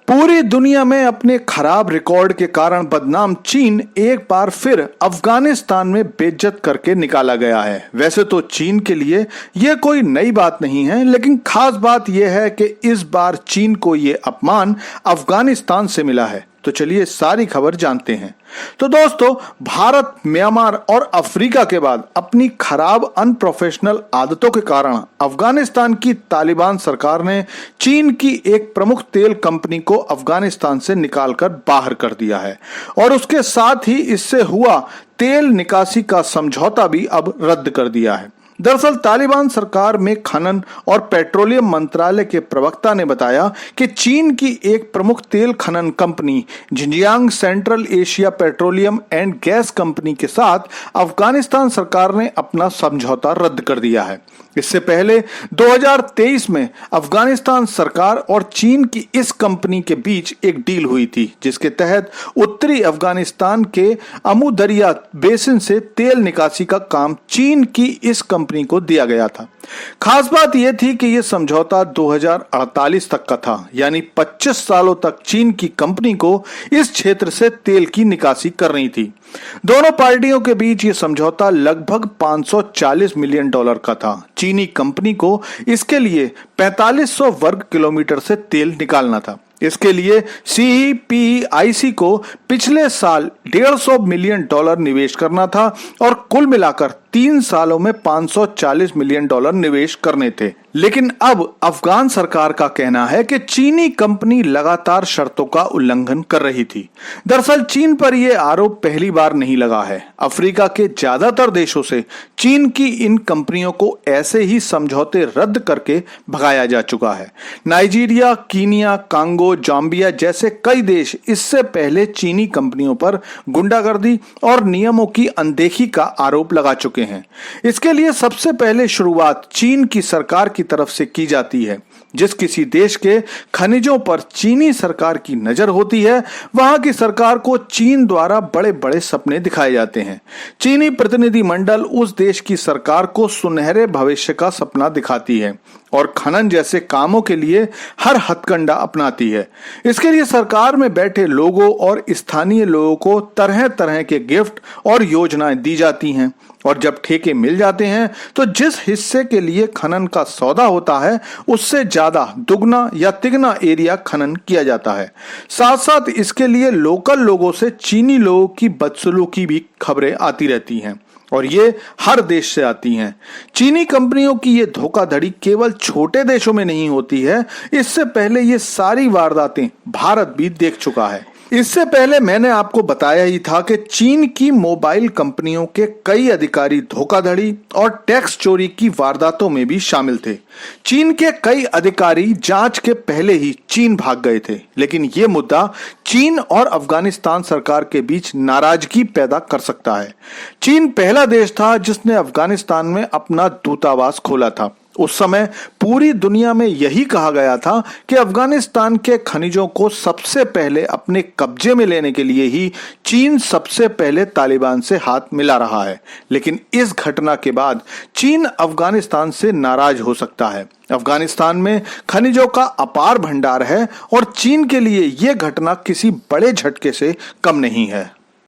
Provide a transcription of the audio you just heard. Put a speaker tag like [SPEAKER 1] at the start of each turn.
[SPEAKER 1] पूरी दुनिया में अपने खराब रिकॉर्ड के कारण बदनाम चीन एक बार फिर अफगानिस्तान में बेइज्जत करके निकाला गया है। वैसे तो चीन के लिए यह कोई नई बात नहीं है, लेकिन खास बात यह है कि इस बार चीन को यह अपमान अफगानिस्तान से मिला है। तो चलिए सारी खबर जानते हैं। तो दोस्तों, भारत, म्यांमार और अफ्रीका के बाद अपनी खराब अनप्रोफेशनल आदतों के कारण अफगानिस्तान की तालिबान सरकार ने चीन की एक प्रमुख तेल कंपनी को अफगानिस्तान से निकालकर बाहर कर दिया है और उसके साथ ही इससे हुआ तेल निकासी का समझौता भी अब रद्द कर दिया है। दरअसल तालिबान सरकार में खनन और पेट्रोलियम मंत्रालय के प्रवक्ता ने बताया कि चीन की एक प्रमुख तेल खनन company Xinjiang central Asia petroleum and gas company के साथ अफगानिस्तान सरकार ने अपना समझौता रद्द कर दिया है। इससे पहले 2023 में अफगानिस्तान सरकार और चीन की इस कंपनी के बीच एक डील हुई थी, जिसके तहत उत्तरी अफगानिस्तान के अमू दरिया बेसिन से तेल निकासी का काम चीन की इस कंपनी को दिया गया था। खास बात यह थी कि यह समझौता 2048 तक का था, यानी 25 सालों तक चीन की कंपनी को इस क्षेत्र से तेल की निकासी करनी थी। दोनों पार्टियों के बीच यह समझौता लगभग $540 मिलियन का था। चीनी कंपनी को इसके लिए 4500 वर्ग किलोमीटर से तेल निकालना था। इसके लिए CPIC को पिछले साल $150 मिलियन निवेश करना था और कुल मिलाकर 3 सालों में $540 मिलियन निवेश करने थे। लेकिन अब अफगान सरकार का कहना है कि चीनी कंपनी लगातार शर्तों का उल्लंघन कर रही थी। दरअसल चीन पर यह आरोप पहली बार नहीं लगा है। अफ्रीका के ज्यादातर देशों से चीन की इन कंपनियों को ऐसे ही समझौते रद्द करके भगाया जा चुका है। नाइजीरिया, कीनिया, कांगो, जाम्बिया जैसे कई देश इससे पहले चीनी कंपनियों पर गुंडागर्दी और नियमों की अनदेखी का आरोप लगा चुके हैं। इसके लिए सबसे पहले शुरुआत चीन की सरकार की तरफ से की जाती है। जिस किसी देश के खनिजों पर चीनी सरकार की नजर होती है, वहां की सरकार को चीन द्वारा बड़े बड़े सपने दिखाए जाते हैं। चीनी प्रतिनिधि मंडल उस देश की सरकार को सुनहरे भविष्य का सपना दिखाती है और खनन जैसे कामों के लिए हर हथकंडा अपनाती है। इसके लिए सरकार में बैठे लोगों और स्थानीय लोगों को तरह तरह के गिफ्ट और योजनाएं दी जाती हैं और जब ठेके मिल जाते हैं तो जिस हिस्से के लिए खनन का सौदा होता है उससे ज्यादा दुगना या तिगना एरिया खनन किया जाता है। साथ साथ इसके लिए लोकल लोगों से चीनी लोगों की बदसलूकी भी खबरें आती रहती हैं और ये हर देश से आती हैं। चीनी कंपनियों की ये धोखाधड़ी केवल छोटे देशों में नहीं होती है, इससे पहले ये सारी वारदातें भारत भी देख चुका है। इससे पहले मैंने आपको बताया ही था कि चीन की मोबाइल कंपनियों के कई अधिकारी धोखाधड़ी और टैक्स चोरी की वारदातों में भी शामिल थे। चीन के कई अधिकारी जांच के पहले ही चीन भाग गए थे, लेकिन ये मुद्दा चीन और अफगानिस्तान सरकार के बीच नाराजगी पैदा कर सकता है। चीन पहला देश था जिसने अफगानिस्तान में अपना दूतावास खोला था। उस समय पूरी दुनिया में यही कहा गया था कि अफगानिस्तान के खनिजों को सबसे पहले अपने कब्जे में लेने के लिए ही चीन सबसे पहले तालिबान से हाथ मिला रहा है। लेकिन इस घटना के बाद चीन अफगानिस्तान से नाराज हो सकता है। अफगानिस्तान में खनिजों का अपार भंडार है और चीन के लिए यह घटना किसी बड़े झटके से कम नहीं है।